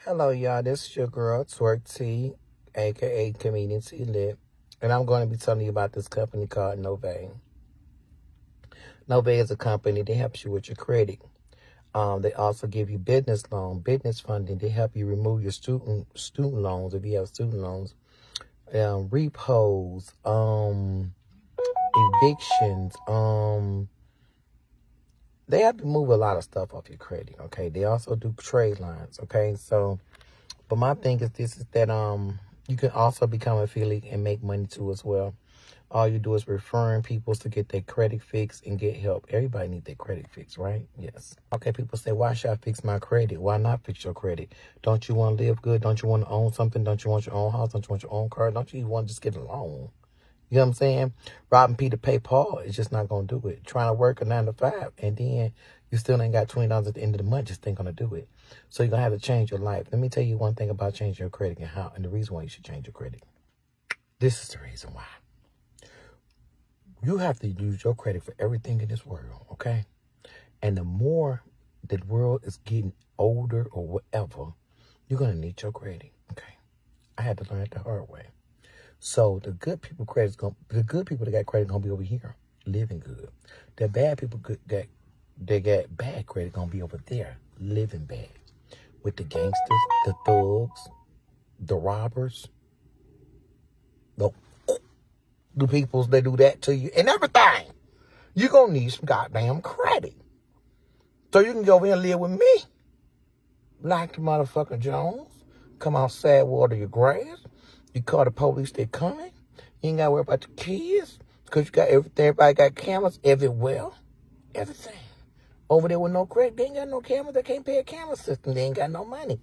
Hello, y'all. This is your girl, Twerk T, aka Comedian T Lit, and I'm going to be telling you about this company called Nove. Nove is a company that helps you with your credit. They also give you business loan, business funding. They help you remove your student loans if you have student loans, repos, evictions. They have to move a lot of stuff off your credit. Okay, they also do trade lines. Okay, so. But my thing is that you can also become an affiliate and make money too as well. All you do is referring people to get their credit fixed and get help. Everybody needs their credit fixed, right? Yes. Okay, people say, why should I fix my credit? Why not fix your credit? Don't you want to live good? Don't you want to own something? Don't you want your own house? Don't you want your own car? Don't you want to just get a loan? You know what I'm saying? Robbing Peter to pay Paul is just not going to do it. Trying to work a 9 to 5 and then you still ain't got $20 at the end of the month, just ain't going to do it. So you're going to have to change your life. Let me tell you one thing about changing your credit and how, and the reason why you should change your credit. This is the reason why. You have to use your credit for everything in this world, okay? And the more the world is getting older or whatever, you're going to need your credit, okay? I had to learn it the hard way. So the good people the good people that got credit gonna be over here living good. The bad people that got bad credit gonna be over there living bad. With the gangsters, the thugs, the robbers, the peoples that do that to you and everything. You're gonna need some goddamn credit. So you can go over here and live with me. Like the motherfucker Jones. Come outside, water your grass. You call the police, they coming. You ain't got to worry about the kids because you got everything. Everybody got cameras everywhere. Everything. Over there with no credit, they ain't got no cameras. They can't pay a camera system. They ain't got no money.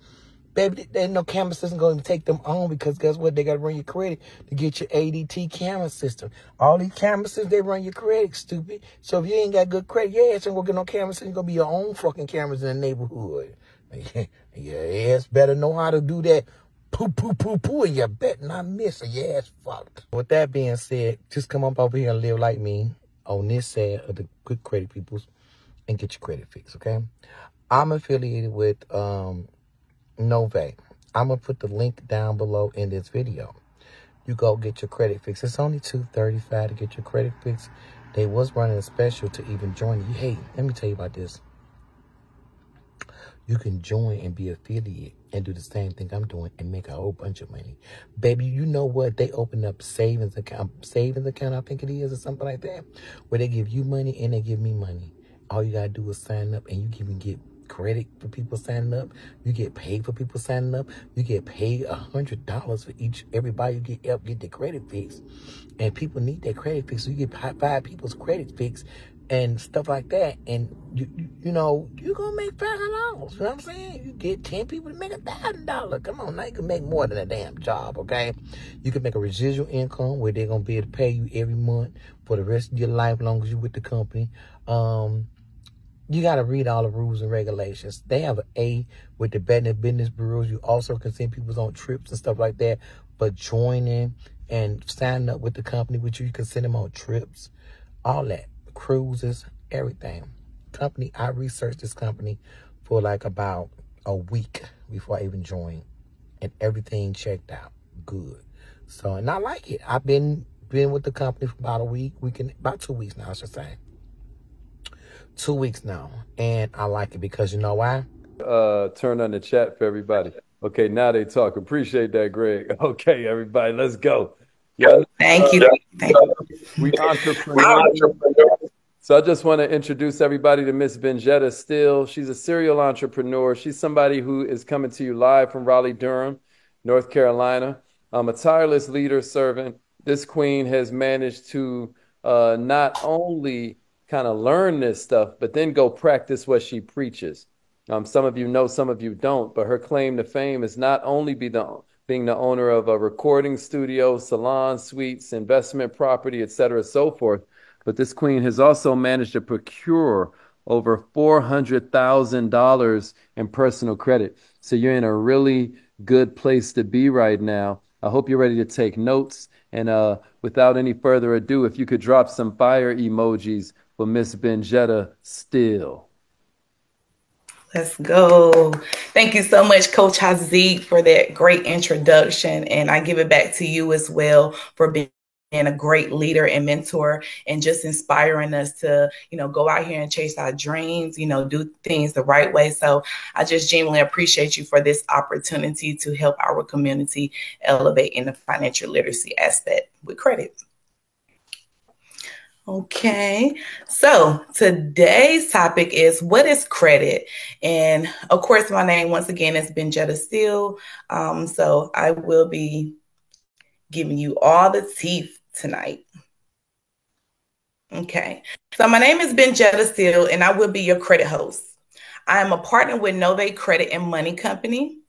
Baby, there ain't no camera system going to take them on because guess what? They got to run your credit to get your ADT camera system. All these camera systems, they run your credit, stupid. So if you ain't got good credit, your ass ain't going to get no camera system. You're going to be your own fucking cameras in the neighborhood. Your ass better know how to do that. Poo, and you bet not miss or your ass fucked. With that being said, just come up over here and live like me on this side of the good credit peoples and get your credit fixed, okay? I'm affiliated with Nove. I'm going to put the link down below in this video. You go get your credit fixed. It's only $235 to get your credit fixed. They was running a special to even join you. Hey, let me tell you about this. You can join and be affiliate and do the same thing I'm doing and make a whole bunch of money. Baby, you know what? They open up savings account, I think it is, or something like that, where they give you money and they give me money. All you got to do is sign up and you can get credit for people signing up. You get paid for people signing up. You get paid $100 for everybody you get their credit fixed. And people need their credit fixed. So you get 5 people's credit fixed and stuff like that. And you know, you're going to make $500. You know what I'm saying? You get 10 people to make $1,000. Come on, now you can make more than a damn job, okay? You can make a residual income where they're going to be able to pay you every month for the rest of your life, as long as you're with the company. You got to read all the rules and regulations. They have an A with the business bureaus. You also can send people on trips and stuff like that. But joining and signing up with the company, which you can send them on trips, all that, cruises, everything. Company, I researched this company for like about a week before I even joined, and everything checked out good. So, and I like it. I've been with the company for about about 2 weeks now, I should say. 2 weeks now, and I like it because you know why? Turn on the chat for everybody. Okay, now they talk. Appreciate that, Greg. Okay, everybody, let's go. Yeah, thank you. We entrepreneurs. So I just want to introduce everybody to Miss Benjetta Steele. She's a serial entrepreneur. She's somebody who is coming to you live from Raleigh-Durham, North Carolina. A tireless leader, servant. This queen has managed to not only kind of learn this stuff, but then go practice what she preaches. Some of you know, some of you don't, but her claim to fame is not only being the owner of a recording studio, salon, suites, investment property, etc., so forth, but this queen has also managed to procure over $400,000 in personal credit. So you're in a really good place to be right now. I hope you're ready to take notes. And without any further ado, if you could drop some fire emojis for Miss Benjetta Steele. Let's go. Thank you so much, Coach Haziq, for that great introduction. And I give it back to you as well for being a great leader and mentor and just inspiring us to, go out here and chase our dreams, do things the right way. So I just genuinely appreciate you for this opportunity to help our community elevate in the financial literacy aspect with credit. Okay, so today's topic is what is credit? And of course, my name once again is Benjetta Steele. So I will be giving you all the teeth tonight. Okay, so my name is Benjetta Steele, and I will be your credit host. I am a partner with Novate Credit and Money Company.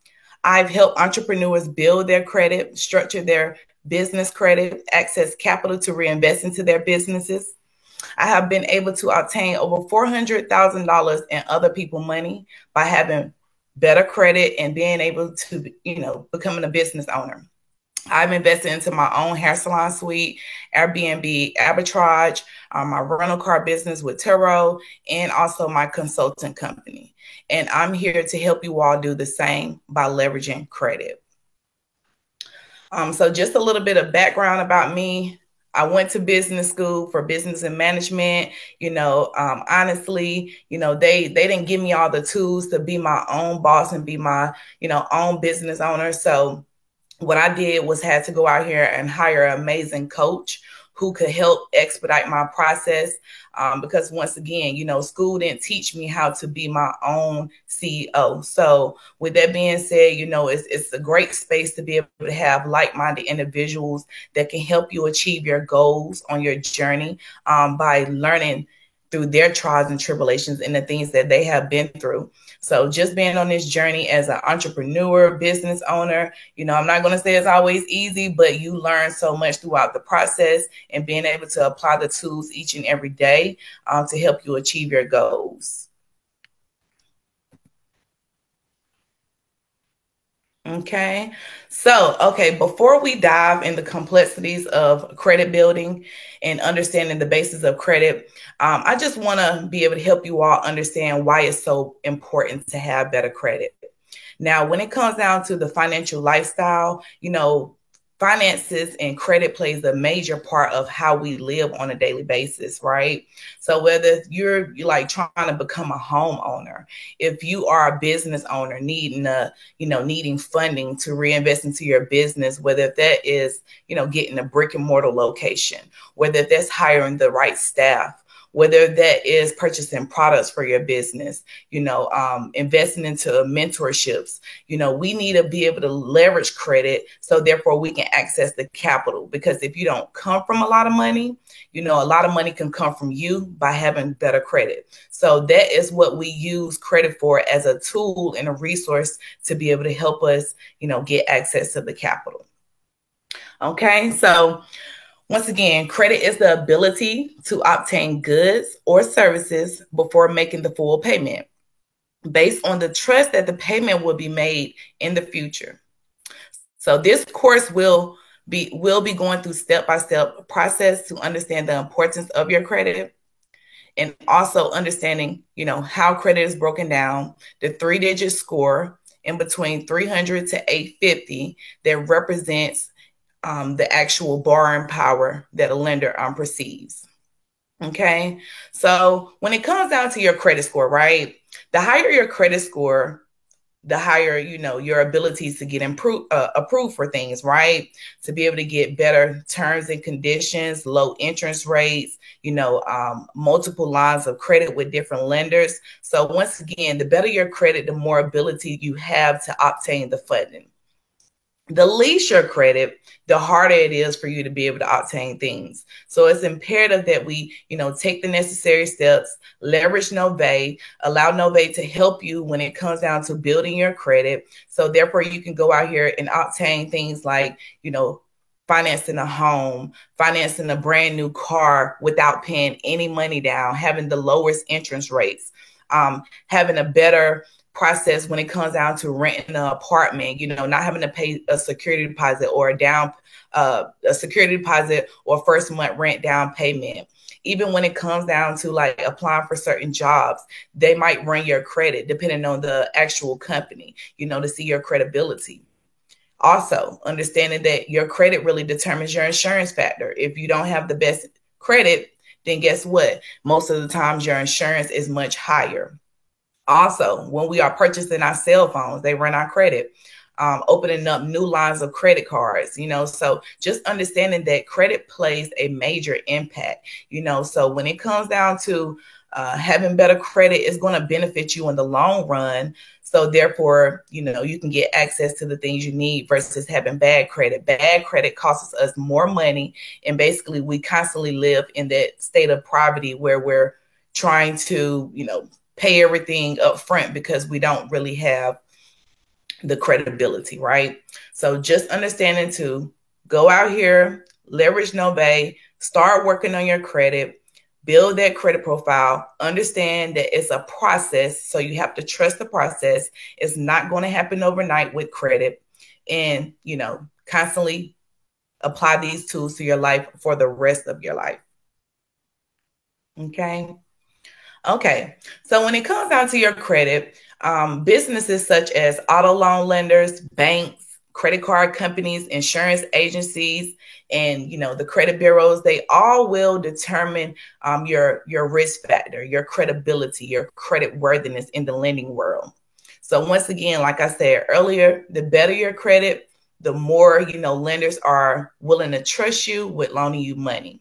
I've helped entrepreneurs build their credit, structure their business credit, access capital to reinvest into their businesses. I have been able to obtain over $400,000 in other people's money by having better credit and being able to, becoming a business owner. I've invested into my own hair salon suite, Airbnb arbitrage, my rental car business with Turo, and also my consulting company. And I'm here to help you all do the same by leveraging credit. So just a little bit of background about me. I went to business school for business and management. Honestly, they didn't give me all the tools to be my own boss and be my, own business owner. So what I did was had to go out here and hire an amazing coach who could help expedite my process. Because once again, school didn't teach me how to be my own CEO. So with that being said, it's a great space to be able to have like-minded individuals that can help you achieve your goals on your journey by learning through their trials and tribulations and the things that they have been through. So just being on this journey as an entrepreneur, business owner, I'm not going to say it's always easy, but you learn so much throughout the process and being able to apply the tools each and every day to help you achieve your goals. Okay, so, before we dive into the complexities of credit building and understanding the basis of credit, I just want to be able to help you all understand why it's so important to have better credit. Now, when it comes down to the financial lifestyle, finances and credit plays a major part of how we live on a daily basis, right? So whether you're like trying to become a homeowner, if you are a business owner needing funding to reinvest into your business, whether that is, getting a brick and mortar location, whether that's hiring the right staff, whether that is purchasing products for your business, investing into mentorships, we need to be able to leverage credit so therefore we can access the capital. Because if you don't come from a lot of money, a lot of money can come from you by having better credit. So that is what we use credit for, as a tool and a resource to be able to help us, get access to the capital. Okay, so once again, credit is the ability to obtain goods or services before making the full payment, based on the trust that the payment will be made in the future. So this course will be going through step-by-step process to understand the importance of your credit, and also understanding, how credit is broken down, the 3-digit score in between 300 to 850 that represents the actual borrowing power that a lender perceives. Okay, so when it comes down to your credit score, right, the higher your credit score, the higher, your abilities to get approved for things, right? To be able to get better terms and conditions, low interest rates, multiple lines of credit with different lenders. So once again, the better your credit, the more ability you have to obtain the funding. The least your credit, the harder it is for you to be able to obtain things. So it's imperative that we, take the necessary steps, leverage Novate, allow Novate to help you when it comes down to building your credit. So therefore you can go out here and obtain things like, financing a home, financing a brand new car without paying any money down, having the lowest interest rates, having a better process when it comes down to renting an apartment, not having to pay a security deposit or a security deposit or first month rent down payment. even when it comes down to like applying for certain jobs, they might run your credit depending on the actual company, you know, to see your credibility. Also, understanding that your credit really determines your insurance factor. If you don't have the best credit, then guess what? Most of the times your insurance is much higher. Also, when we are purchasing our cell phones, they run our credit. Opening up new lines of credit cards, you know, so just understanding that credit plays a major impact, you know, so when it comes down to having better credit is going to benefit you in the long run. So therefore, you know, you can get access to the things you need versus having bad credit. Bad credit costs us more money. And basically, we constantly live in that state of poverty where we're trying to, you know, pay everything up front because we don't really have the credibility, right? So just understanding to go out here, leverage Nove, start working on your credit, build that credit profile, understand that it's a process. So you have to trust the process. It's not going to happen overnight with credit. And, you know, constantly apply these tools to your life for the rest of your life. Okay. Okay. So when it comes down to your credit, businesses such as auto loan lenders, banks, credit card companies, insurance agencies, and you know the credit bureaus, they all will determine your risk factor, your credibility, your credit worthiness in the lending world. So once again, like I said earlier, the better your credit, the more you know lenders are willing to trust you with loaning you money.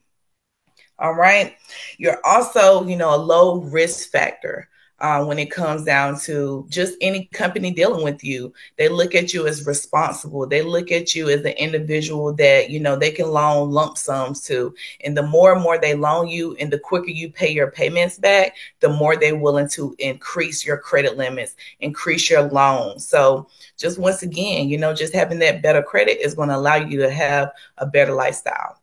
All right. You're also, you know, a low risk factor when it comes down to just any company dealing with you. They look at you as responsible. They look at you as an individual that, you know, they can loan lump sums to. And the more and more they loan you and the quicker you pay your payments back, the more they're willing to increase your credit limits, increase your loan. So just once again, you know, just having that better credit is going to allow you to have a better lifestyle.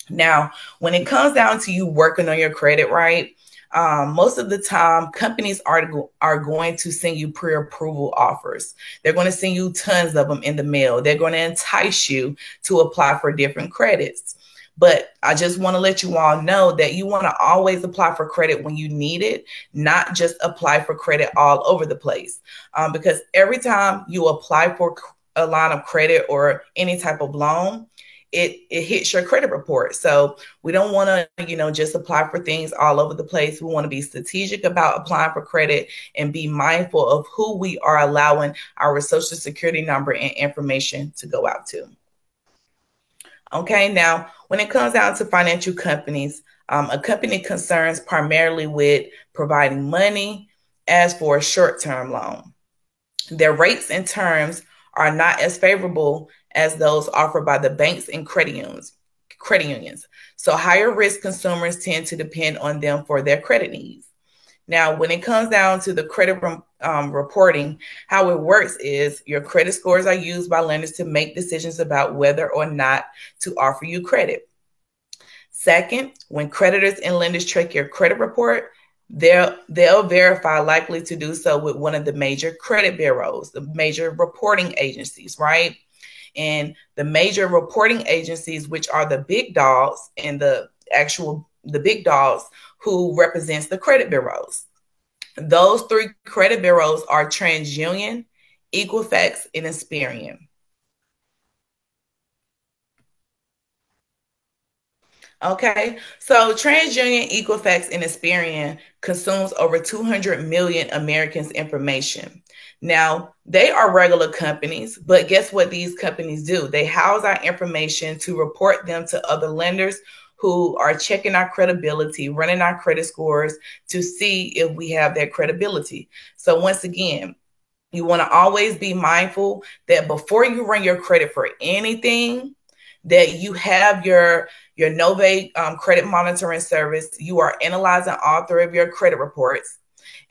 Now, when it comes down to you working on your credit, right, most of the time, companies are going to send you pre-approval offers. They're going to send you tons of them in the mail. They're going to entice you to apply for different credits. But I just want to let you all know that you want to always apply for credit when you need it, not just apply for credit all over the place. Because every time you apply for a line of credit or any type of loan, it hits your credit report. So we don't want to, you know, just apply for things all over the place. We want to be strategic about applying for credit and be mindful of who we are allowing our social security number and information to go out to. Okay, now when it comes down to financial companies, a company concerns primarily with providing money as for a short-term loan. Their rates and terms are not as favorable as those offered by the banks and credit unions. So higher risk consumers tend to depend on them for their credit needs. Now, when it comes down to the credit reporting, how it works is your credit scores are used by lenders to make decisions about whether or not to offer you credit. Second, when creditors and lenders check your credit report, they'll verify, likely to do so with one of the major credit bureaus, the major reporting agencies, right? And the major reporting agencies, which are the big dogs and the big dogs who represents the credit bureaus. Those three credit bureaus are TransUnion, Equifax, and Experian. Okay, so TransUnion, Equifax, and Experian consumes over 200 million Americans' information. Now, they are regular companies, but guess what these companies do? They house our information to report them to other lenders who are checking our credibility, running our credit scores to see if we have that credibility. So once again, you want to always be mindful that before you run your credit for anything, that you have your Nove credit monitoring service. You are analyzing all three of your credit reports.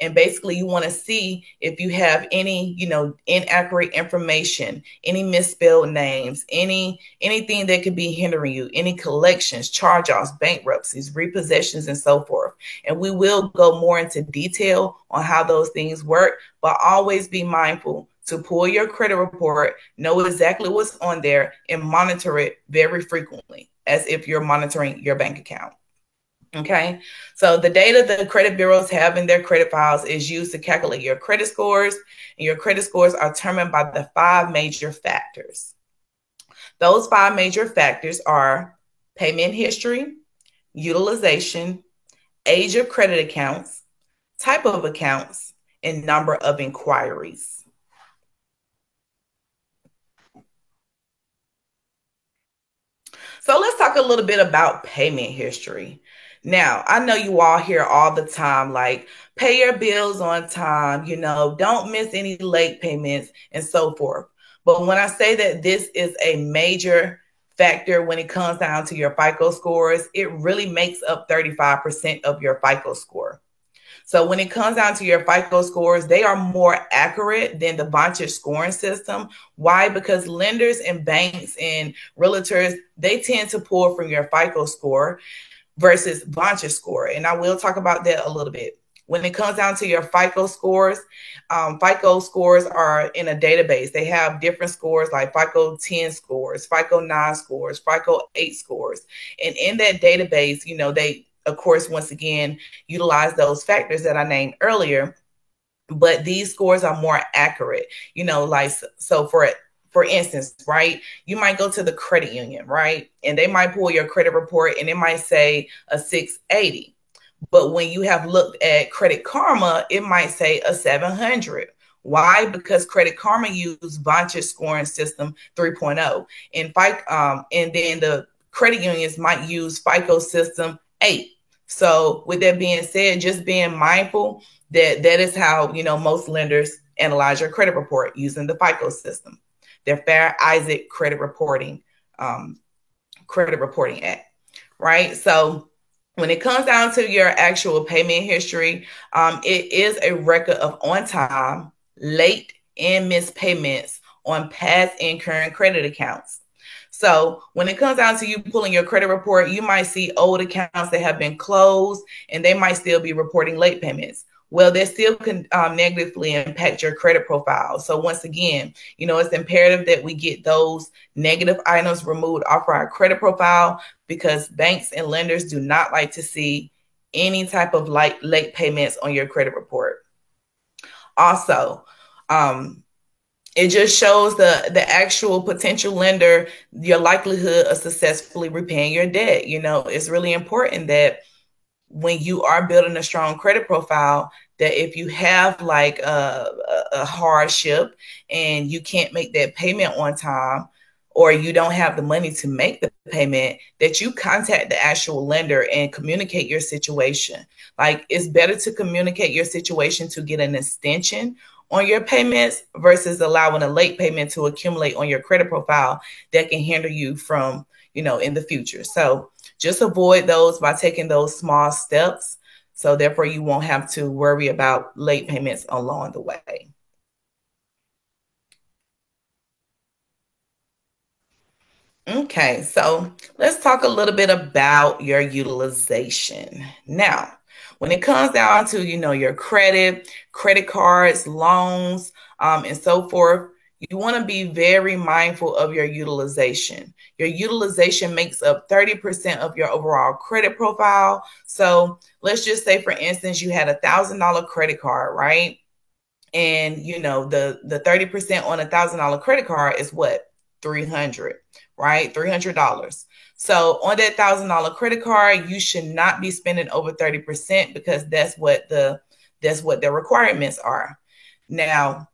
And basically you want to see if you have any, you know, inaccurate information, any misspelled names, anything that could be hindering you, any collections, charge-offs, bankruptcies, repossessions, and so forth. And we will go more into detail on how those things work, but always be mindful to pull your credit report, know exactly what's on there, and monitor it very frequently, as if you're monitoring your bank account. Okay, so the data the credit bureaus have in their credit files is used to calculate your credit scores, and your credit scores are determined by the 5 major factors. Those 5 major factors are payment history, utilization, age of credit accounts, type of accounts, and number of inquiries. So let's talk a little bit about payment history. Now, I know you all hear all the time, like, pay your bills on time, don't miss any late payments and so forth. But when I say that this is a major factor when it comes down to your FICO scores, it really makes up 35% of your FICO score. So when it comes down to your FICO scores, they are more accurate than the Vantage scoring system. Why? Because lenders and banks and realtors, they tend to pull from your FICO score versus Vantage score. And I will talk about that a little bit. When it comes down to your FICO scores are in a database. They have different scores like FICO 10 scores, FICO 9 scores, FICO 8 scores. And in that database, they, of course, once again, utilize those factors that I named earlier, but these scores are more accurate, so for instance, right, you might go to the credit union, right, and they might pull your credit report and it might say a 680. But when you have looked at Credit Karma, it might say a 700. Why? Because Credit Karma used Vantage scoring system 3.0, and then the credit unions might use FICO system 8. So with that being said, just being mindful that is how, most lenders analyze your credit report using the FICO system, their Fair Isaac credit reporting act, right? So when it comes down to your actual payment history, it is a record of on time, late, and missed payments on past and current credit accounts. So when it comes down to you pulling your credit report, you might see old accounts that have been closed and they might still be reporting late payments. Well, that still can negatively impact your credit profile. So once again, it's imperative that we get those negative items removed off our credit profile, because banks and lenders do not like to see any type of late payments on your credit report. Also, it just shows the actual potential lender, your likelihood of successfully repaying your debt. It's really important that when you are building a strong credit profile, that if you have like a hardship and you can't make that payment on time, or you don't have the money to make the payment, that you contact the actual lender and communicate your situation. Like, it's better to communicate your situation to get an extension on your payments versus allowing a late payment to accumulate on your credit profile that can hinder you from, in the future. So just avoid those by taking those small steps. So therefore you won't have to worry about late payments along the way. Okay, so let's talk a little bit about your utilization. Now, when it comes down to, your credit cards, loans, and so forth, you want to be very mindful of your utilization. Your utilization makes up 30% of your overall credit profile. So let's just say, for instance, you had $1,000 credit card, right? And, the 30% on $1,000 credit card is what? $300, right? $300. So on that $1,000 credit card, you should not be spending over 30%, because that's what the requirements are. Now,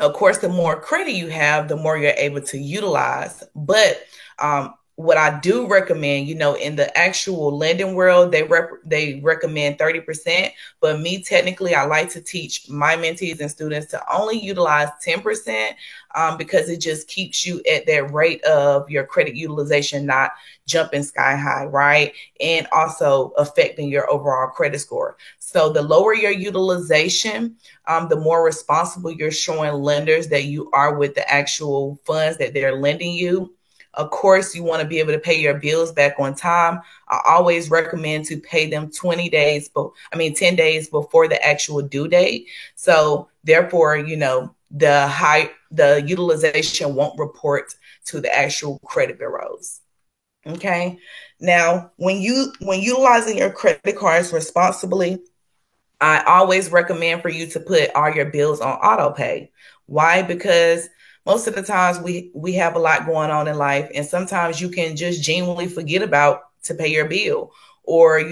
of course, the more credit you have, the more you're able to utilize. But what I do recommend, in the actual lending world, they recommend 30%. But me, technically, I like to teach my mentees and students to only utilize 10%, because it just keeps you at that rate of your credit utilization not jumping sky high, right? And also affecting your overall credit score. So the lower your utilization, the more responsible you're showing lenders that you are with the actual funds that they're lending you. Of course, you want to be able to pay your bills back on time. I always recommend to pay them 10 days before the actual due date. So therefore, the utilization won't report to the actual credit bureaus. Okay. Now, when utilizing your credit cards responsibly, I always recommend for you to put all your bills on auto pay. Why? Because most of the times we have a lot going on in life, and sometimes you can just genuinely forget about to pay your bill, or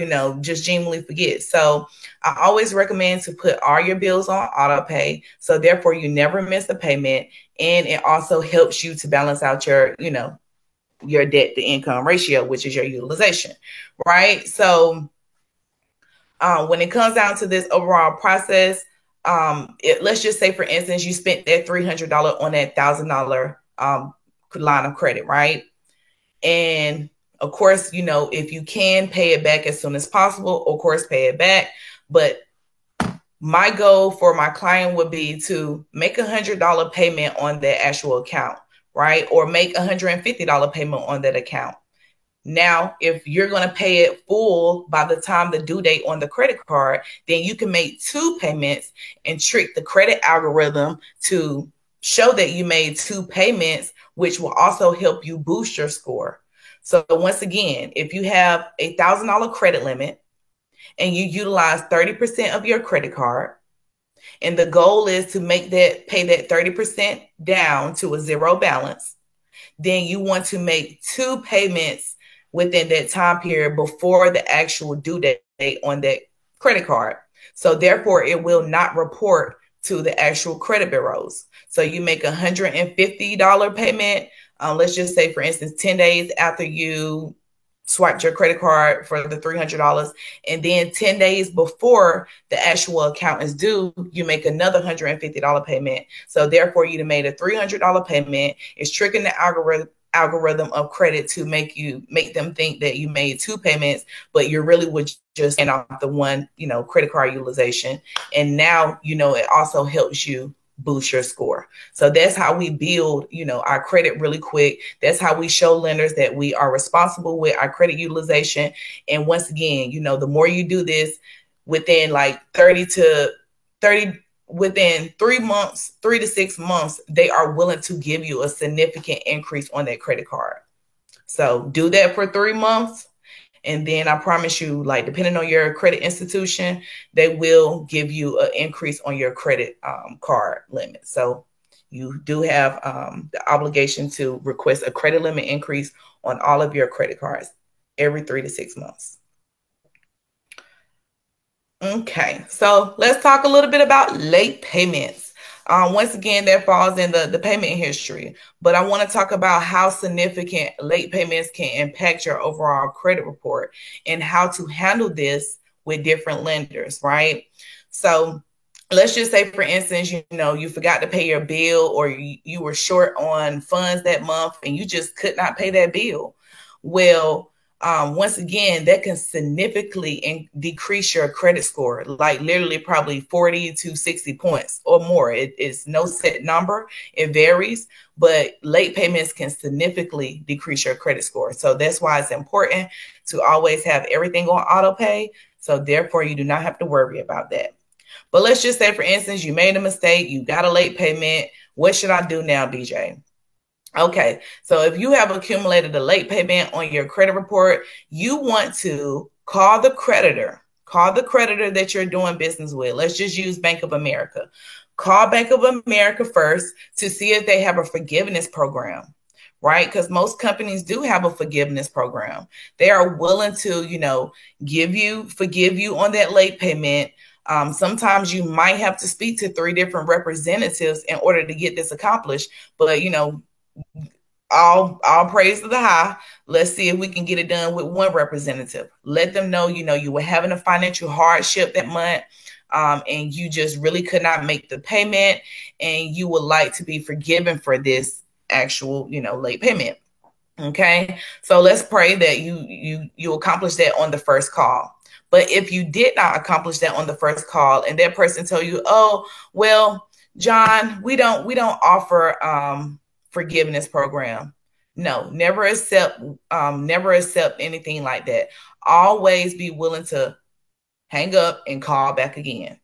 just genuinely forget. So I always recommend to put all your bills on auto pay, so therefore you never miss a payment, and it also helps you to balance out your debt to income ratio, which is your utilization, right? So when it comes down to this overall process, let's just say, for instance, you spent that $300 on that $1,000 line of credit, right? And of course, if you can pay it back as soon as possible, of course, pay it back. But my goal for my client would be to make $100 payment on that actual account, right? Or make $150 payment on that account. Now, if you're going to pay it full by the time the due date on the credit card, then you can make 2 payments and trick the credit algorithm to show that you made 2 payments, which will also help you boost your score. So once again, if you have a $1,000 credit limit and you utilize 30% of your credit card, and the goal is to pay that 30% down to a 0 balance, then you want to make 2 payments within that time period before the actual due date on that credit card. So therefore, it will not report to the actual credit bureaus. So you make $150 payment, let's just say, for instance, 10 days after you swiped your credit card for the $300, and then 10 days before the actual account is due, you make another $150 payment. So therefore, you made a $300 payment. It's tricking the algorithm of credit to make them think that you made 2 payments, but you really would just end off the one, credit card utilization. And now, it also helps you boost your score. So that's how we build, our credit really quick. That's how we show lenders that we are responsible with our credit utilization. And once again, the more you do this, within like within 3 months, 3 to 6 months, they are willing to give you a significant increase on that credit card. So do that for 3 months. And then I promise you, like, depending on your credit institution, they will give you an increase on your credit card limit. So you do have the obligation to request a credit limit increase on all of your credit cards every 3 to 6 months. Okay, so let's talk a little bit about late payments. Once again, that falls in the payment history, but I want to talk about how significant late payments can impact your overall credit report and how to handle this with different lenders, right? So let's just say, for instance, you forgot to pay your bill, or you were short on funds that month and you just could not pay that bill. Well, once again, that can significantly decrease your credit score, like literally probably 40 to 60 points or more. It's no set number. It varies, but late payments can significantly decrease your credit score. So that's why it's important to always have everything on auto pay. So therefore, you do not have to worry about that. But let's just say, for instance, you made a mistake, you got a late payment. What should I do now, BJ? Okay, so if you have accumulated a late payment on your credit report, you want to call the creditor that you're doing business with. Let's just use Bank of America. Call Bank of America first to see if they have a forgiveness program, right? Because most companies do have a forgiveness program. They are willing to, forgive you on that late payment. Sometimes you might have to speak to 3 different representatives in order to get this accomplished, but all praise to the high. Let's see if we can get it done with one representative. Let them know, you were having a financial hardship that month, and you just really could not make the payment, and you would like to be forgiven for this actual, late payment. Okay, so let's pray that you accomplish that on the first call. But if you did not accomplish that on the first call, and that person told you, oh, well, John, we don't offer forgiveness program. No, never accept anything like that. Always be willing to hang up and call back again.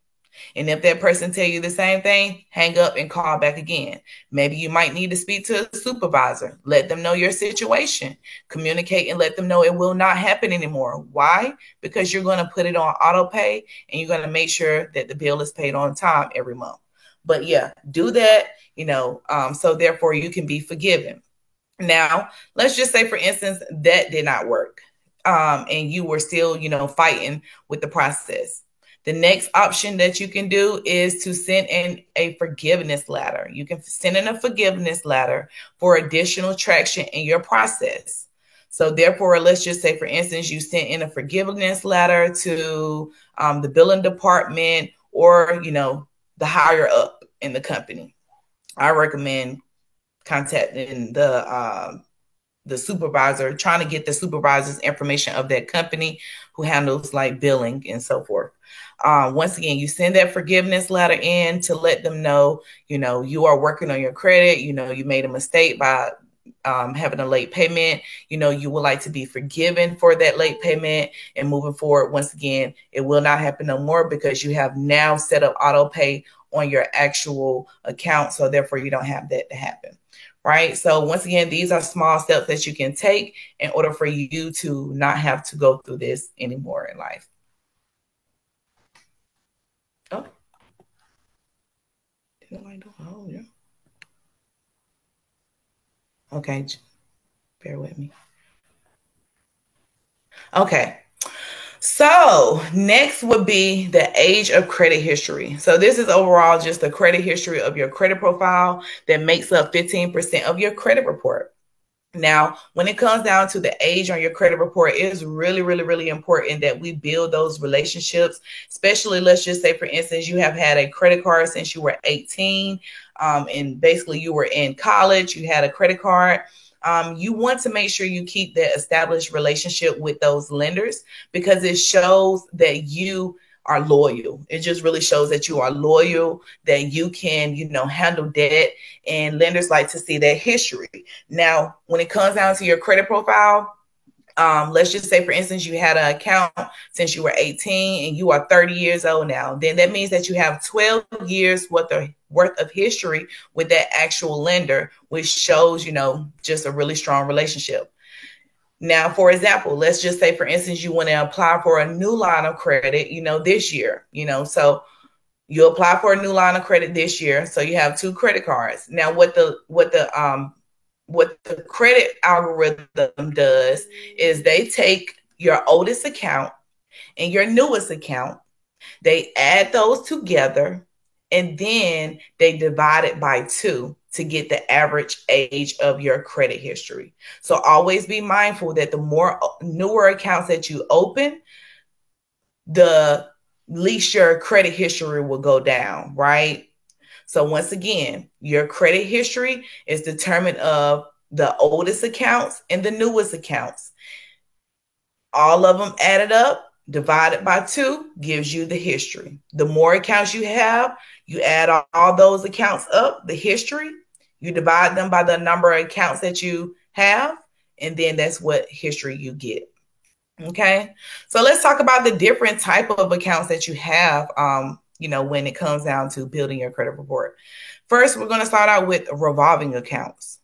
And if that person tell you the same thing, hang up and call back again. Maybe you might need to speak to a supervisor. Let them know your situation. Communicate and let them know it will not happen anymore. Why? Because you're going to put it on auto pay and you're going to make sure that the bill is paid on time every month. But yeah, do that, so therefore you can be forgiven. Now, let's just say, for instance, that did not work. And you were still, fighting with the process. The next option that you can do is to send in a forgiveness letter. You can send in a forgiveness letter for additional traction in your process. So therefore, let's just say, for instance, you sent in a forgiveness letter to the billing department or, the higher up in the company. I recommend contacting the supervisor, trying to get the supervisor's information of that company who handles like billing and so forth. Once again, you send that forgiveness letter in to let them know, you are working on your credit. You made a mistake by having a late payment. You would like to be forgiven for that late payment, and moving forward, once again, it will not happen no more because you have now set up auto pay on your actual account. So therefore you don't have that to happen. Right. So once again, these are small steps that you can take in order for you to not have to go through this anymore in life. Oh, yeah. Okay, bear with me. Okay. So next would be the age of credit history. So this is overall just the credit history of your credit profile that makes up 15% of your credit report. Now, when it comes down to the age on your credit report, it is really, really, really important that we build those relationships, especially, let's just say, for instance, you have had a credit card since you were 18, and basically you were in college, you had a credit card. You want to make sure you keep that established relationship with those lenders because it shows that you are loyal. It just really shows that you are loyal, that you can, handle debt, and lenders like to see that history. Now, when it comes down to your credit profile, let's just say, for instance, you had an account since you were 18 and you are 30 years old now. Then that means that you have 12 years worth of history with that actual lender, which shows, just a really strong relationship. Now, for example, let's just say, for instance, you want to apply for a new line of credit, this year, so you apply for a new line of credit this year. So you have 2 credit cards. Now, what the credit algorithm does is they take your oldest account and your newest account, they add those together, and then they divide it by 2 to get the average age of your credit history. So always be mindful that the more newer accounts that you open, the least your credit history will go down, right? So once again, your credit history is determined of the oldest accounts and the newest accounts. All of them added up, divided by 2 gives you the history. The more accounts you have, you add all those accounts up, the history, you divide them by the number of accounts that you have, and then that's what history you get. Okay, so let's talk about the different type of accounts that you have, when it comes down to building your credit report. First, we're going to start out with revolving accounts.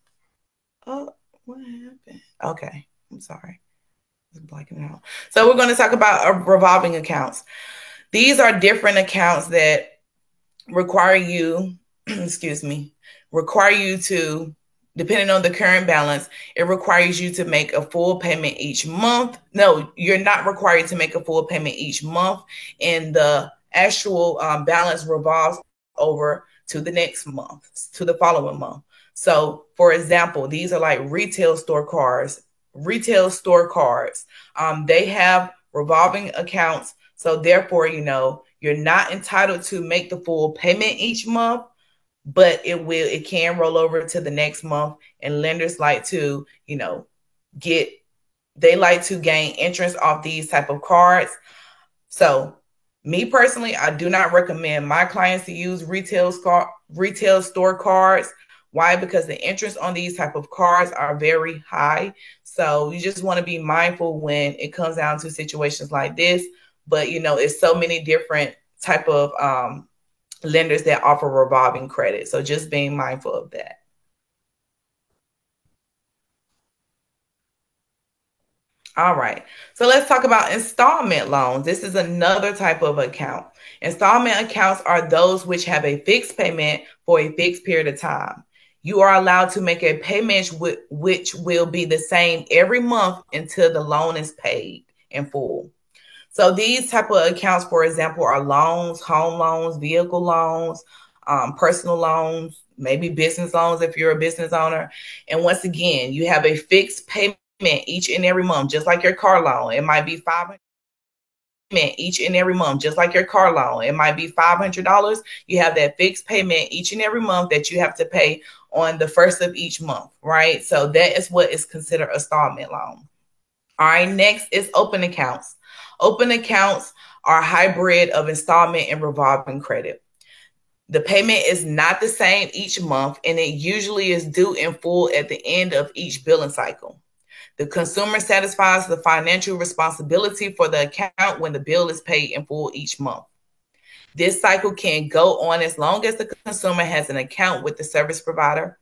Oh, what happened? Okay, I'm sorry. I'm blanking out. So we're going to talk about revolving accounts. These are different accounts that require you, require you to, depending on the current balance, it requires you to make a full payment each month. No, you're not required to make a full payment each month, and the actual balance revolves over to the next month, to the following month. So, for example, these are like retail store cards. They have revolving accounts. So therefore, you're not entitled to make the full payment each month, but it can roll over to the next month. And lenders like to, they like to gain interest off these type of cards. So me personally, I do not recommend my clients to use retail store cards. Why? Because the interest on these type of cards are very high. So you just want to be mindful when it comes down to situations like this. But, it's so many different type of lenders that offer revolving credit. So just being mindful of that. All right. So let's talk about installment loans. This is another type of account. Installment accounts are those which have a fixed payment for a fixed period of time. You are allowed to make a payment which will be the same every month until the loan is paid in full. So these type of accounts, for example, are loans, home loans, vehicle loans, personal loans, maybe business loans if you're a business owner. And once again, you have a fixed payment each and every month, just like your car loan. It might be $500 each and every month, just like your car loan. It might be $500. You have that fixed payment each and every month that you have to pay on the first of each month, right? So that is what is considered a installment loan. All right, next is open accounts. Open accounts are a hybrid of installment and revolving credit. The payment is not the same each month, and it usually is due in full at the end of each billing cycle. The consumer satisfies the financial responsibility for the account when the bill is paid in full each month. This cycle can go on as long as the consumer has an account with the service provider.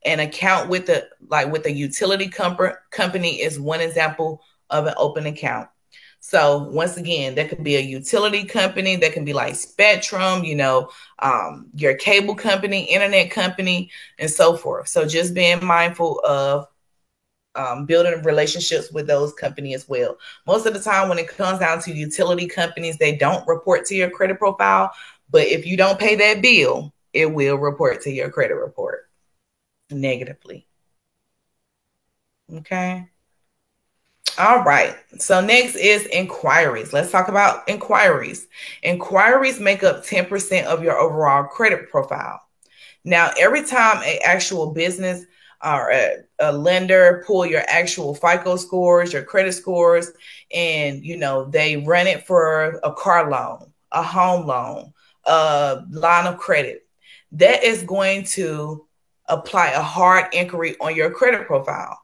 An account with a utility company is one example of an open account. So once again, that could be a utility company. That can be like Spectrum, your cable company, internet company, and so forth. So just being mindful of building relationships with those companies as well. Most of the time when it comes down to utility companies, they don't report to your credit profile. But if you don't pay that bill, it will report to your credit report negatively. Okay. All right. So next is inquiries. Let's talk about inquiries. Inquiries make up 10% of your overall credit profile. Now, every time an actual business or a lender pull your actual FICO scores, your credit scores, and they run it for a car loan, a home loan, a line of credit, that is going to apply a hard inquiry on your credit profile.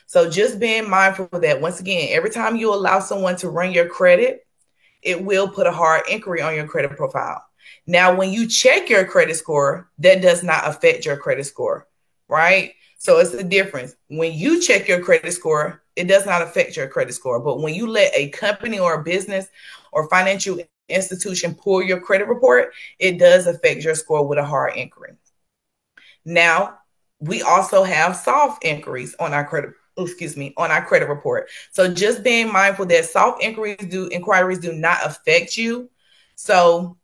So just being mindful of that. Once again, every time you allow someone to run your credit, it will put a hard inquiry on your credit profile. Now, when you check your credit score, that does not affect your credit score, right? So it's the difference. When you check your credit score, it does not affect your credit score. But when you let a company or a business or financial institution pull your credit report, it does affect your score with a hard inquiry. Now, we also have soft inquiries on our credit report. So just being mindful that soft inquiries do not affect you. So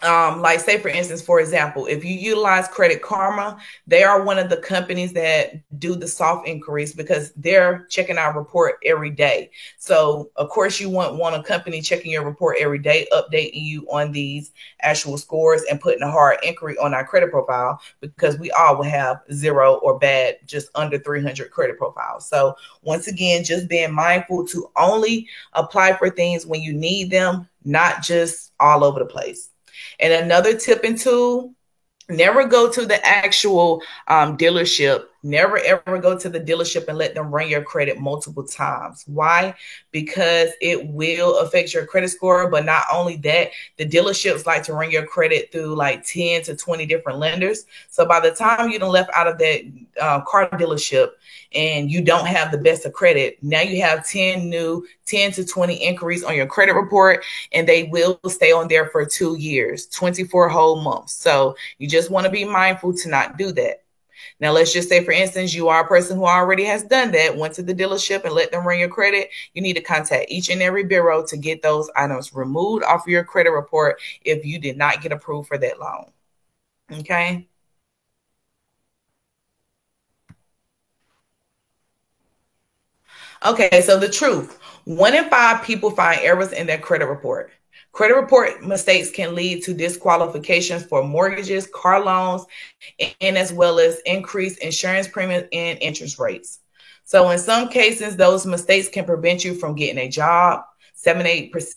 like say for instance, for example, if you utilize Credit Karma, they are one of the companies that do the soft inquiries because they're checking our report every day. So of course you want a company checking your report every day, updating you on these actual scores and putting a hard inquiry on our credit profile, because we all will have zero or bad, just under 300 credit profiles. So once again, just being mindful to only apply for things when you need them, not just all over the place. And another tip and tool, never go to the actual dealership. Never, ever go to the dealership and let them run your credit multiple times. Why? Because it will affect your credit score. But not only that, the dealerships like to run your credit through like 10 to 20 different lenders. So by the time you done left out of that car dealership and you don't have the best of credit, now you have 10 to 20 inquiries on your credit report, and they will stay on there for 2 years, 24 whole months. So you just want to be mindful to not do that. Now, let's just say, for instance, you are a person who already has done that, went to the dealership and let them run your credit. You need to contact each and every bureau to get those items removed off of your credit report if you did not get approved for that loan. Okay. Okay, so the truth. 1 in 5 people find errors in their credit report. Credit report mistakes can lead to disqualifications for mortgages, car loans, and as well as increased insurance premiums and interest rates. So in some cases, those mistakes can prevent you from getting a job. 78%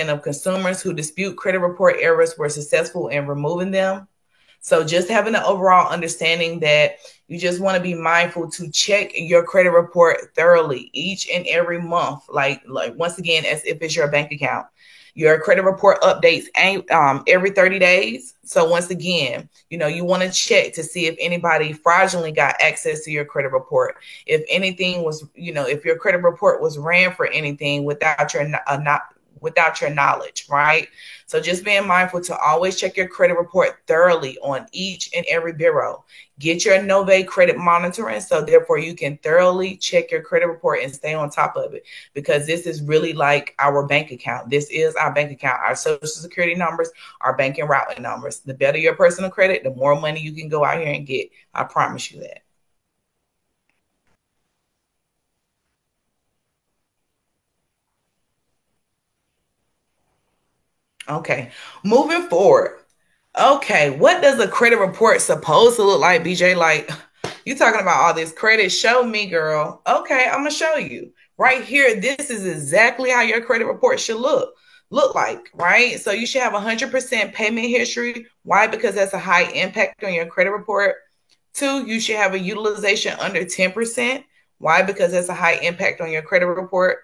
of consumers who dispute credit report errors were successful in removing them. So just having an overall understanding that you just want to be mindful to check your credit report thoroughly each and every month. Like once again, as if it's your bank account. Your credit report updates every 30 days. So once again, you want to check to see if anybody fraudulently got access to your credit report. If anything was, if your credit report was ran for anything without your knowledge, right? So just being mindful to always check your credit report thoroughly on each and every bureau. Get your Nove credit monitoring, so therefore you can thoroughly check your credit report and stay on top of it, because this is really like our bank account. This is our bank account, our social security numbers, our banking routing numbers. The better your personal credit, the more money you can go out here and get. I promise you that. Okay, moving forward. Okay, what does a credit report supposed to look like, BJ? Like, you talking about all this credit? Show me, girl. Okay, I'm gonna show you right here. This is exactly how your credit report should look like, right? So you should have 100% payment history. Why? Because that's a high impact on your credit report. 2, you should have a utilization under 10%. Why? Because that's a high impact on your credit report.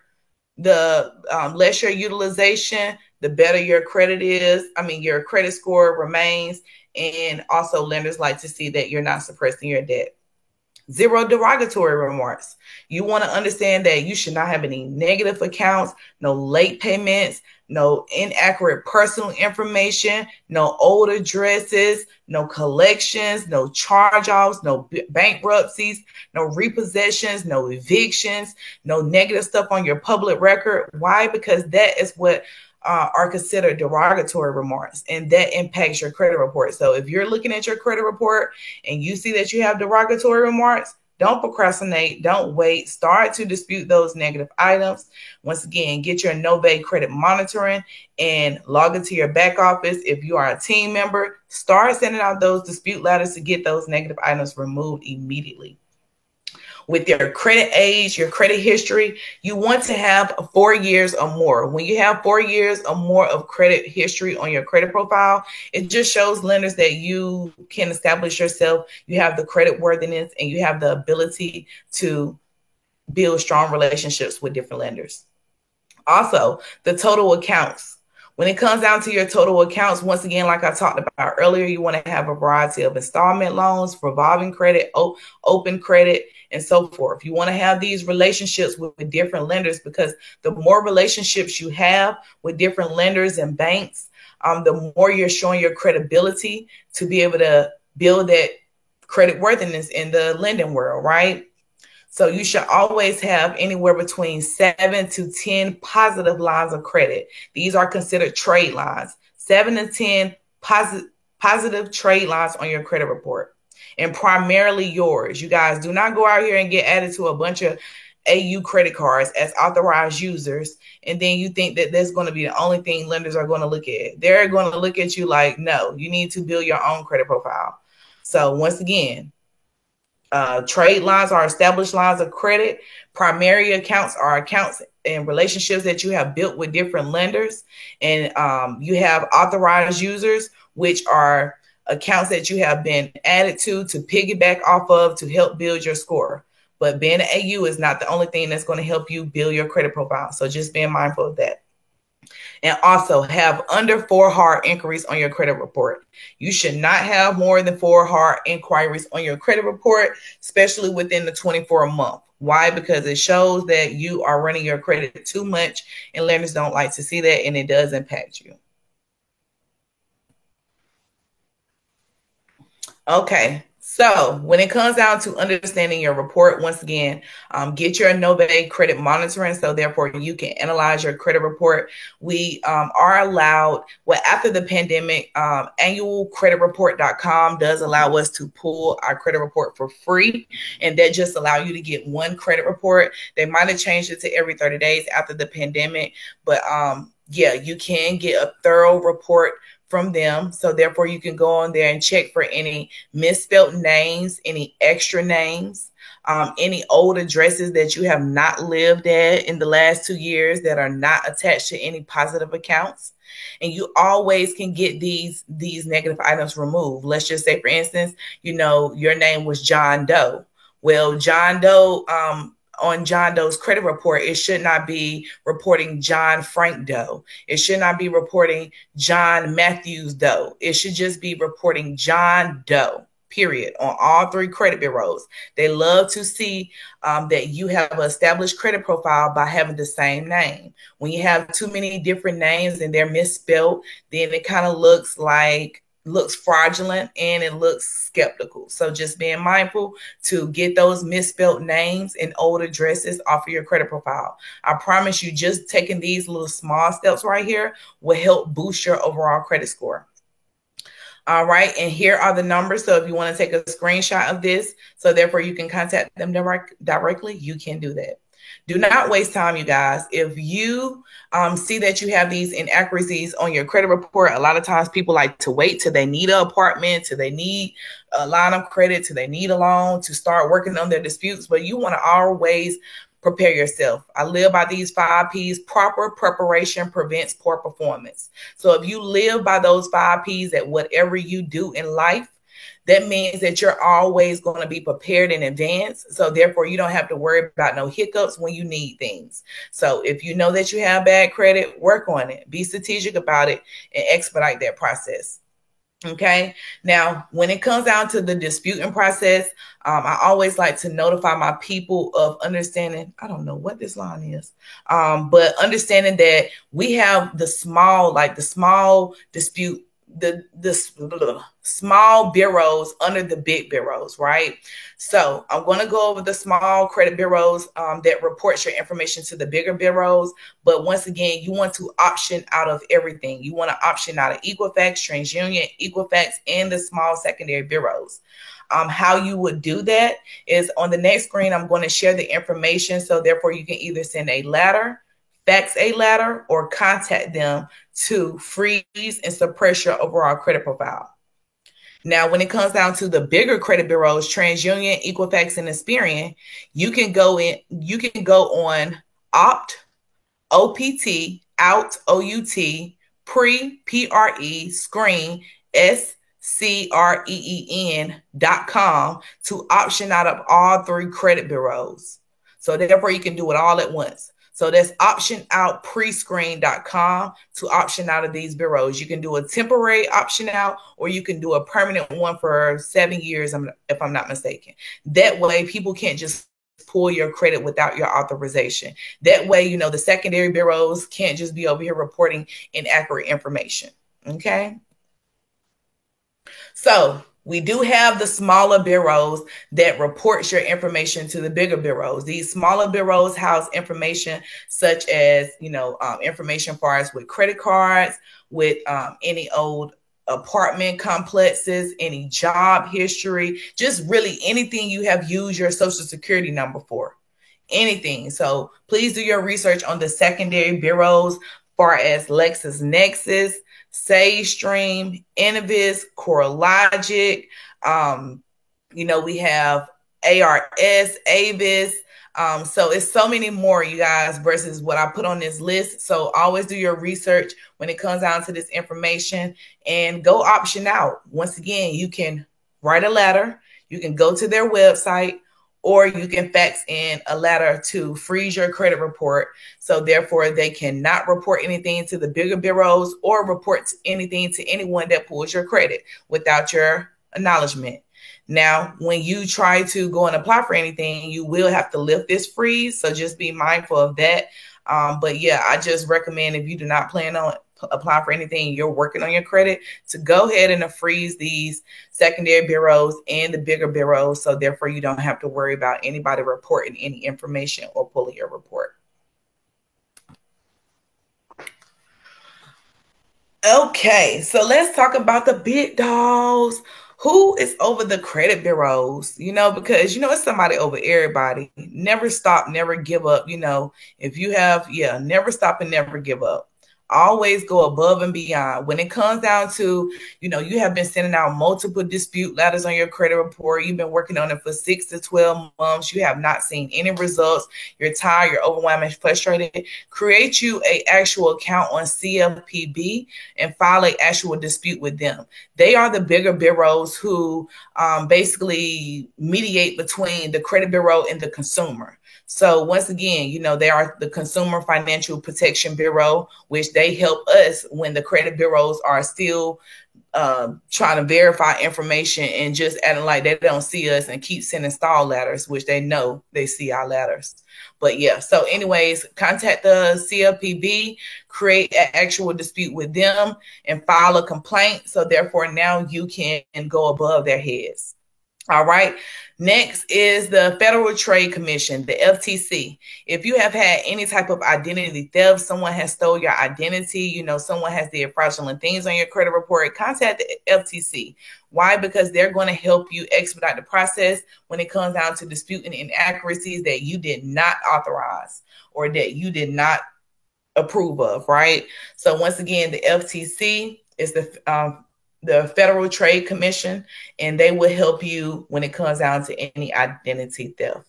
The less your utilization, the better your credit is. Your credit score remains. And also lenders like to see that you're not suppressing your debt. 0 derogatory remarks. You want to understand that you should not have any negative accounts, no late payments, no inaccurate personal information, no old addresses, no collections, no charge-offs, no bankruptcies, no repossessions, no evictions, no negative stuff on your public record. Why? Because that is what are considered derogatory remarks, and that impacts your credit report. So if you're looking at your credit report and you see that you have derogatory remarks, don't procrastinate. Don't wait. Start to dispute those negative items. Once again, get your Nove credit monitoring and log into your back office. If you are a team member, start sending out those dispute letters to get those negative items removed immediately. With your credit age, your credit history, you want to have 4 years or more. When you have 4 years or more of credit history on your credit profile, it just shows lenders that you can establish yourself, you have the credit worthiness, and you have the ability to build strong relationships with different lenders. Also, the total accounts. When it comes down to your total accounts, once again, like I talked about earlier, you want to have a variety of installment loans, revolving credit, open credit, and so forth. You want to have these relationships with different lenders, because the more relationships you have with different lenders and banks, the more you're showing your credibility to be able to build that credit worthiness in the lending world, right? So you should always have anywhere between 7 to 10 positive lines of credit. These are considered trade lines. 7 to 10 positive trade lines on your credit report, and primarily yours. You guys do not go out here and get added to a bunch of AU credit cards as authorized users, and then you think that that's going to be the only thing lenders are going to look at. They're going to look at you like, no, you need to build your own credit profile. So once again, trade lines are established lines of credit. Primary accounts are accounts and relationships that you have built with different lenders. And you have authorized users, which are accounts that you have been added to piggyback off of to help build your score. But being an AU is not the only thing that's going to help you build your credit profile. So just being mindful of that. And also have under 4 hard inquiries on your credit report. You should not have more than 4 hard inquiries on your credit report, especially within the 24-month. Why? Because it shows that you are running your credit too much, and lenders don't like to see that, and it does impact you. Okay. So when it comes down to understanding your report, once again, get your Nove credit monitoring, so therefore you can analyze your credit report. We are allowed, after the pandemic, annualcreditreport.com does allow us to pull our credit report for free, and that just allows you to get one credit report. They might have changed it to every 30 days after the pandemic, but yeah, you can get a thorough report from them. So therefore you can go on there and check for any misspelled names, any extra names, any old addresses that you have not lived at in the last 2 years that are not attached to any positive accounts. And you always can get these negative items removed. Let's just say, for instance, your name was John Doe. Well, John Doe, on John Doe's credit report, it should not be reporting John Frank Doe. It should not be reporting John Matthews Doe. It should just be reporting John Doe, period, on all 3 credit bureaus. They love to see that you have an established credit profile by having the same name. When you have too many different names and they're misspelled, then it kind of looks fraudulent and it looks skeptical. So just being mindful to get those misspelled names and old addresses off of your credit profile. I promise you, just taking these little small steps right here will help boost your overall credit score. All right, and here are the numbers. So if you want to take a screenshot of this, so therefore you can contact them directly, you can do that. Do not waste time, you guys. If you see that you have these inaccuracies on your credit report, a lot of times people like to wait till they need an apartment, till they need a line of credit, till they need a loan to start working on their disputes. But you want to always prepare yourself. I live by these 5 P's. Proper preparation prevents poor performance. So if you live by those 5 P's at whatever you do in life, that means that you're always going to be prepared in advance. So therefore, you don't have to worry about no hiccups when you need things. So if you know that you have bad credit, work on it. Be strategic about it and expedite that process. Okay. Now, when it comes down to the disputing process, I always like to notify my people of understanding. I don't know what this line is, but understanding that we have the small dispute, the small bureaus under the big bureaus, right? So I'm going to go over the small credit bureaus that reports your information to the bigger bureaus. But once again, you want to option out of everything. You want to option out of Equifax, TransUnion, Equifax, and the small secondary bureaus. How you would do that is on the next screen, I'm going to share the information. So therefore, you can either send a letter, fax a letter, or contact them to freeze and suppress your overall credit profile. Now, when it comes down to the bigger credit bureaus, TransUnion, Equifax, and Experian, you can go on opt, OPT, out, OUT, pre, screen, SCREEN.com to option out of all 3 credit bureaus. So therefore, you can do it all at once. So that's optionoutprescreen.com to option out of these bureaus. You can do a temporary option out, or you can do a permanent one for 7 years, if I'm not mistaken. That way, people can't just pull your credit without your authorization. That way, the secondary bureaus can't just be over here reporting inaccurate information. Okay. So we do have the smaller bureaus that reports your information to the bigger bureaus. These smaller bureaus house information such as, information for us with credit cards, with any old apartment complexes, any job history, just really anything you have used your social security number for, anything. So please do your research on the secondary bureaus, far as LexisNexis, SageStream, Innovis, CoreLogic. We have ARS, Avis. So it's so many more, you guys, versus what I put on this list. So always do your research when it comes down to this information and go option out. Once again, you can write a letter. You can go to their website, or you can fax in a letter to freeze your credit report. So therefore, they cannot report anything to the bigger bureaus or report anything to anyone that pulls your credit without your acknowledgement. Now, when you try to go and apply for anything, you will have to lift this freeze. So just be mindful of that. But yeah, I just recommend, if you do not plan on apply for anything, you're working on your credit, to go ahead and freeze these secondary bureaus and the bigger bureaus. So therefore, you don't have to worry about anybody reporting any information or pulling your report. Okay, so let's talk about the big dogs. Who is over the credit bureaus? Because it's somebody over everybody. Never stop, never give up. If you have, never stop and never give up. always go above and beyond. When it comes down to, you have been sending out multiple dispute letters on your credit report. You've been working on it for 6 to 12 months. You have not seen any results. You're tired, you're overwhelmed and frustrated. Create you an actual account on CFPB and file an actual dispute with them. They are the bigger bureaus who basically mediate between the credit bureau and the consumer. So once again, they are the Consumer Financial Protection Bureau, which they help us when the credit bureaus are still trying to verify information and just acting like they don't see us and keep sending stall letters, which they know they see our letters. But yeah, so anyways, contact the CFPB, create an actual dispute with them, and file a complaint. So therefore, now you can go above their heads. All right. Next is the Federal Trade Commission, the FTC. If you have had any type of identity theft, someone has stole your identity, someone has did fraudulent things on your credit report, contact the FTC. Why? Because they're going to help you expedite the process when it comes down to disputing inaccuracies that you did not authorize or that you did not approve of, right? So once again, the FTC is the Federal Trade Commission, and they will help you when it comes down to any identity theft.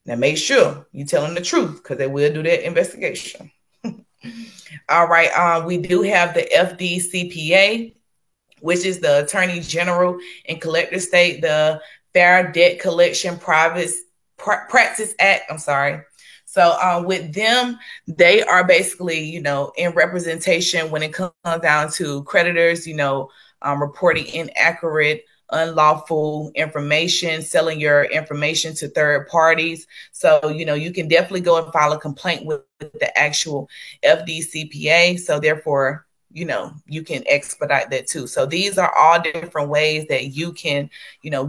Now, make sure you tell them the truth because they will do their investigation. All right. We do have the FDCPA, which is the Attorney General and Collector State, the Fair Debt Collection Practice Act. I'm sorry. So with them, they are basically, in representation when it comes down to creditors, reporting inaccurate, unlawful information, selling your information to third parties. So, you can definitely go and file a complaint with the actual FDCPA. So therefore, you can expedite that too. So these are all different ways that you can,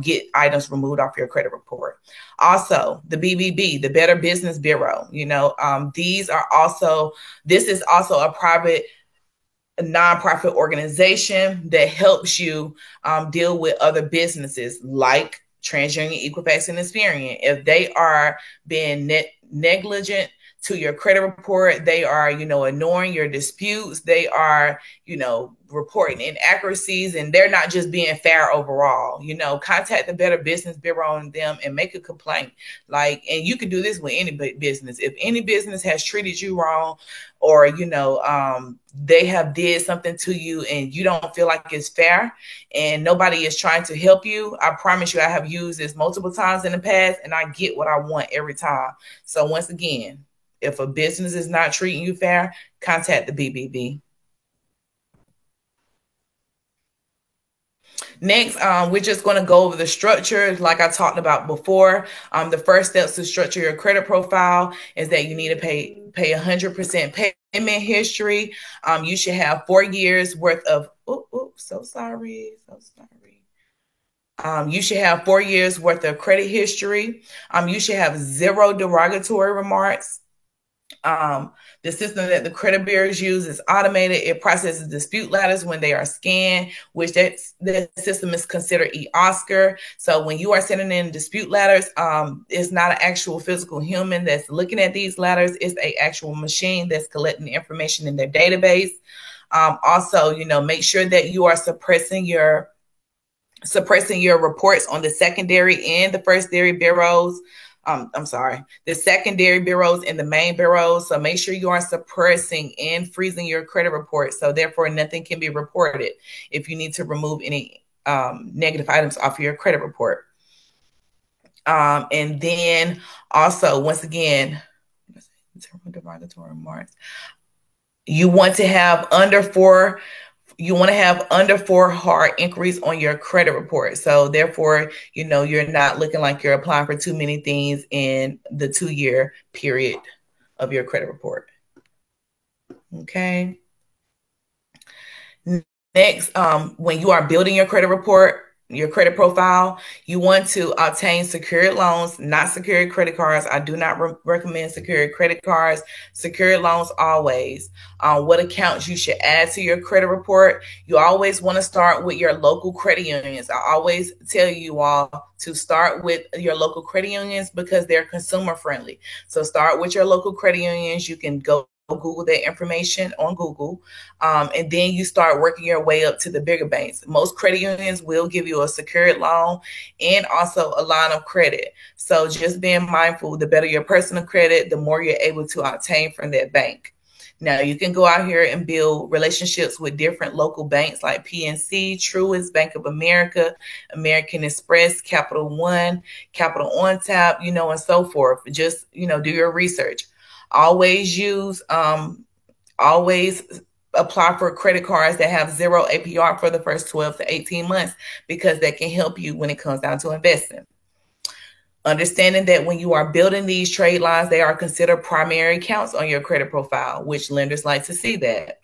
get items removed off your credit report. Also, the BBB, the Better Business Bureau, this is also a private nonprofit organization that helps you deal with other businesses like TransUnion, Equifax, and Experian. If they are being negligent to your credit report, they are, ignoring your disputes, they are, reporting inaccuracies, and they're not just being fair overall. Contact the Better Business Bureau on them and make a complaint. And you can do this with any business. If any business has treated you wrong, or they have did something to you and you don't feel like it's fair and nobody is trying to help you, I promise you, I have used this multiple times in the past and I get what I want every time. So once again, if a business is not treating you fair, contact the BBB. Next, we're just going to go over the structure like I talked about before. The first steps to structure your credit profile is that you need to pay 100% payment history. You should have 4 years worth of, so sorry. You should have 4 years worth of credit history. You should have 0 derogatory remarks. The system that the credit bureaus use is automated. It processes dispute letters when they are scanned, which that system is considered eOscar. So when you are sending in dispute letters, it's not an actual physical human that's looking at these letters. It's an actual machine that's collecting information in their database. Also, make sure that you are suppressing your reports on the secondary and the firstary bureaus. The secondary bureaus and the main bureaus. So make sure you are suppressing and freezing your credit report. So therefore, nothing can be reported if you need to remove any negative items off your credit report. And then also, once again, derogatory remarks. You want to have under 4 hard inquiries on your credit report. So therefore, you're not looking like you're applying for too many things in the 2-year period of your credit report. Okay. Next, when you are building your credit report, your credit profile, you want to obtain secured loans, not secured credit cards. I do not recommend secured credit cards. Secured loans always. What accounts you should add to your credit report. You always want to start with your local credit unions. I always tell you all to start with your local credit unions because they're consumer friendly. So start with your local credit unions. You can go Google that information on Google. And then you start working your way up to the bigger banks. Most credit unions will give you a secured loan and also a line of credit. So just being mindful, the better your personal credit, the more you're able to obtain from that bank. Now, you can go out here and build relationships with different local banks like PNC, Truist, Bank of America, American Express, Capital One, Capital On Tap, and so forth. Just, do your research. Always apply for credit cards that have 0 APR for the first 12 to 18 months, because that can help you when it comes down to investing. Understanding that when you are building these trade lines, they are considered primary accounts on your credit profile, which lenders like to see that.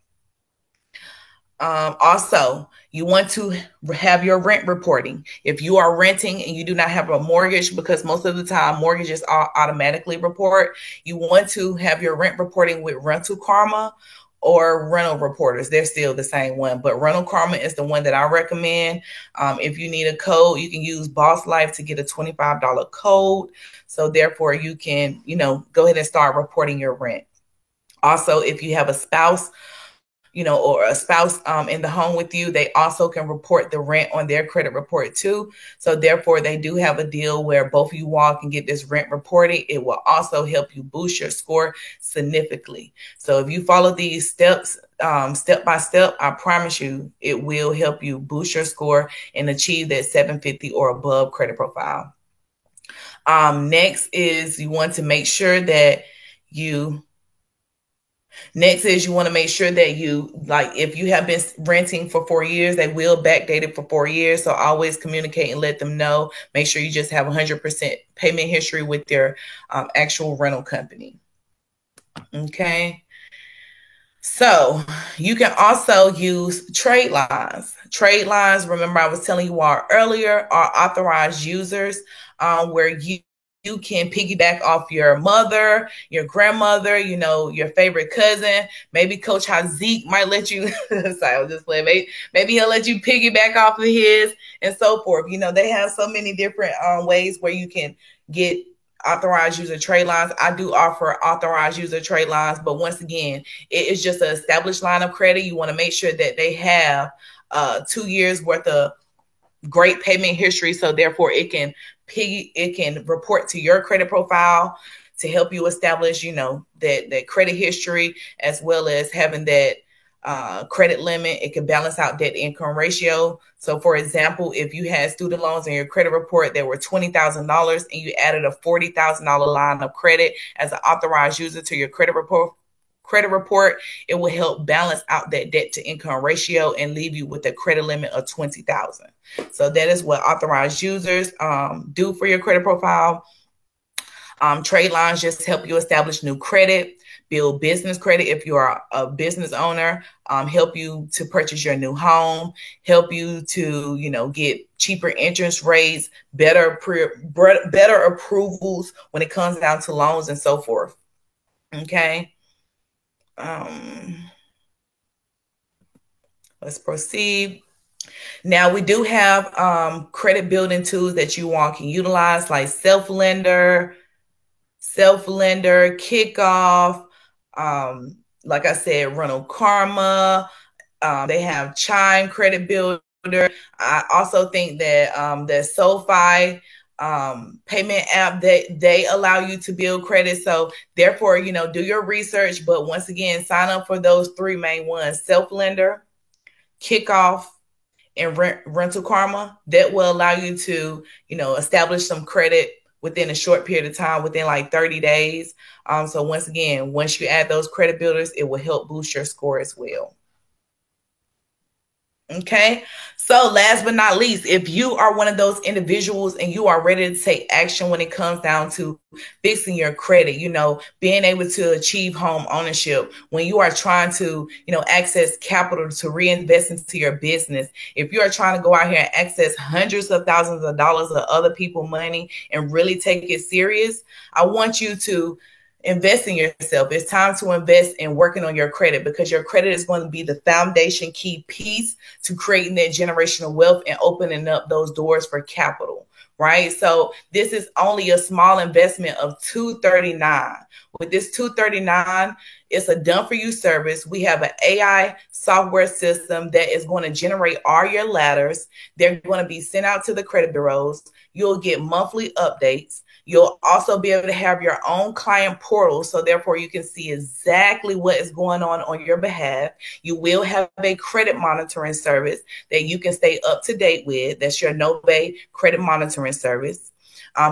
Also, you want to have your rent reporting. If you are renting and you do not have a mortgage, because most of the time mortgages are automatically report, you want to have your rent reporting with Rental Karma or Rental Reporters. They're still the same one, but Rental Karma is the one that I recommend. If you need a code, you can use Boss Life to get a $25 code. So therefore you can, go ahead and start reporting your rent. Also, if you have a spouse, or a spouse in the home with you, they also can report the rent on their credit report too. So therefore, they do have a deal where both of you all can get this rent reported. It will also help you boost your score significantly. So if you follow these steps, step by step, I promise you, it will help you boost your score and achieve that 750 or above credit profile. Next is you want to make sure that you if you have been renting for 4 years, they will backdate it for 4 years. So always communicate and let them know. Make sure you just have 100% payment history with their actual rental company. Okay. So you can also use trade lines. Trade lines, remember I was telling you all earlier, are authorized users where you can piggyback off your mother, your grandmother, your favorite cousin. Maybe Coach Hazik might let you, sorry, I'll just play. Maybe he'll let you piggyback off of his and so forth. They have so many different ways where you can get authorized user trade lines. I do offer authorized user trade lines, but once again, it is just an established line of credit. You want to make sure that they have 2 years worth of great payment history. So therefore it can report to your credit profile to help you establish, that credit history, as well as having that credit limit. It can balance out debt income ratio. So for example, if you had student loans in your credit report that were $20,000 and you added a $40,000 line of credit as an authorized user to your credit report, it will help balance out that debt to income ratio and leave you with a credit limit of $20,000. So that is what authorized users do for your credit profile. Trade lines just help you establish new credit, build business credit if you are a business owner, help you to purchase your new home, help you to, get cheaper interest rates, better approvals when it comes down to loans and so forth. Okay. Let's proceed. Now we do have credit building tools that you all can utilize, like Self-Lender, Kickoff, like I said, Rental Karma. They have Chime Credit Builder. I also think that the SoFi payment app, that they allow you to build credit. So therefore, do your research, but once again, sign up for those 3 main ones: Self-Lender, Kickoff, and Rental Karma. That will allow you to, establish some credit within a short period of time, within like 30 days. So once again, once you add those credit builders, it will help boost your score as well. Okay. So last but not least, if you are one of those individuals and you are ready to take action when it comes down to fixing your credit, being able to achieve home ownership, when you are trying to, access capital to reinvest into your business, if you are trying to go out here and access hundreds of thousands of dollars of other people's money and really take it serious, I want you to invest in yourself. It's time to invest in working on your credit, because your credit is going to be the foundation key piece to creating that generational wealth and opening up those doors for capital, right? So this is only a small investment of $239. With this $239, it's a done for you service. We have an AI software system that is going to generate all your ladders. They're going to be sent out to the credit bureaus. You'll get monthly updates. You'll also be able to have your own client portal, so therefore you can see exactly what is going on your behalf. You will have a credit monitoring service that you can stay up to date with. That's your Nove credit monitoring service.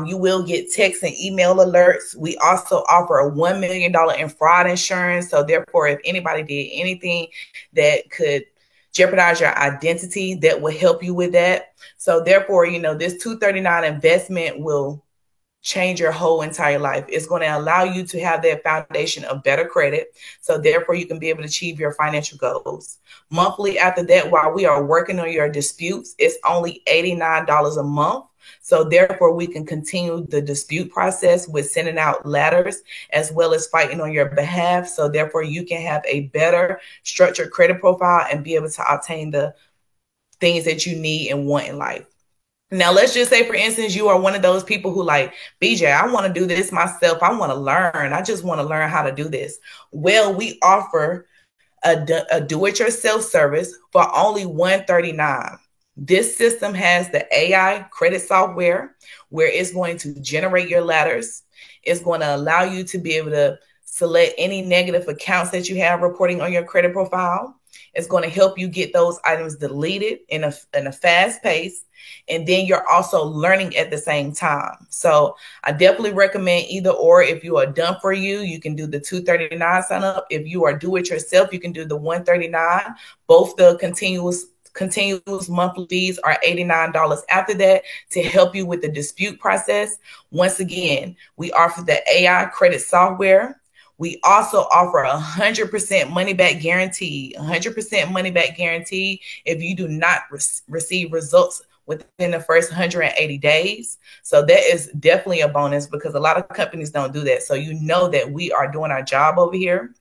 You will get text and email alerts. We also offer a $1 million in fraud insurance. So therefore, if anybody did anything that could jeopardize your identity, that will help you with that. So therefore, this $239 investment will change your whole entire life. It's going to allow you to have that foundation of better credit. So therefore, you can be able to achieve your financial goals. Monthly after that, while we are working on your disputes, it's only $89 a month. So therefore, we can continue the dispute process with sending out letters as well as fighting on your behalf. So therefore, you can have a better structured credit profile and be able to obtain the things that you need and want in life. Now, let's just say, for instance, you are one of those people who like, BJ, I want to do this myself. I want to learn. I just want to learn how to do this. Well, we offer a do-it-yourself service for only $139. This system has the AI credit software where it's going to generate your ladders. It's going to allow you to be able to select any negative accounts that you have reporting on your credit profile. It's going to help you get those items deleted in a fast pace. And then you're also learning at the same time. So I definitely recommend either or. If you are done for you, you can do the $239 sign up. If you are do it yourself, you can do the $139. Both the continuous monthly fees are $89 after that to help you with the dispute process. Once again, we offer the AI credit software. We also offer 100% money back guarantee, 100% money back guarantee if you do not receive results within the first 180 days. So that is definitely a bonus, because a lot of companies don't do that. So you know that we are doing our job over here.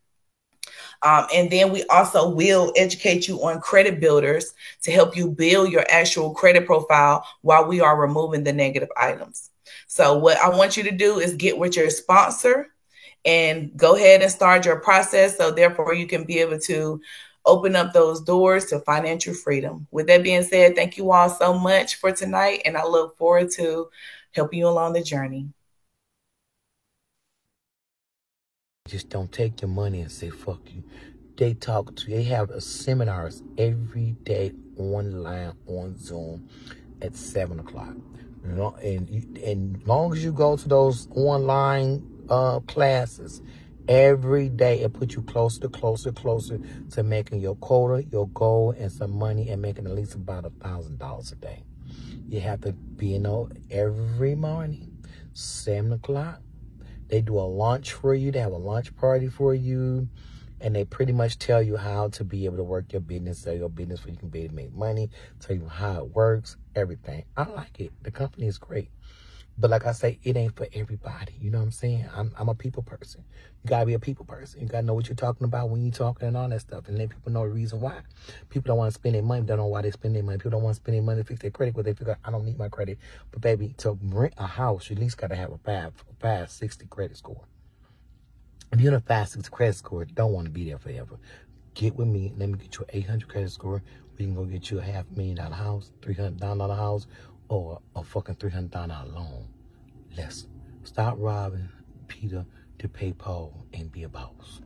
And then we also will educate you on credit builders to help you build your actual credit profile while we are removing the negative items. So what I want you to do is get with your sponsor and go ahead and start your process. So therefore you can be able to open up those doors to financial freedom. With that being said, thank you all so much for tonight. And I look forward to helping you along the journey. Just don't take your money and say, fuck you. They have seminars every day online on Zoom at 7 o'clock. And long as you go to those online classes every day, it puts you closer to making your quota, your goal, and some money, and making at least about $1,000 a day. You have to be every morning, 7 o'clock. They do a lunch for you. They have a lunch party for you. And they pretty much tell you how to be able to work your business, sell your business where you can be able to make money, tell you how it works, everything. I like it. The company is great. But like I say, it ain't for everybody. You know what I'm saying? I'm a people person. You got to be a people person. You got to know what you're talking about when you're talking and all that stuff. And let people know the reason why. People don't want to spend their money. They don't know why they spend their money. People don't want to spend their money to fix their credit, because they figure, I don't need my credit. But baby, to rent a house, you at least got to have a 560 credit score. If you're in a 560 credit score, don't want to be there forever. Get with me. Let me get you an 800 credit score. We can go get you a $500,000 house, $300,000 house, or a fucking $300,000 loan. Let's stop robbing Peter to pay Paul and be a boss.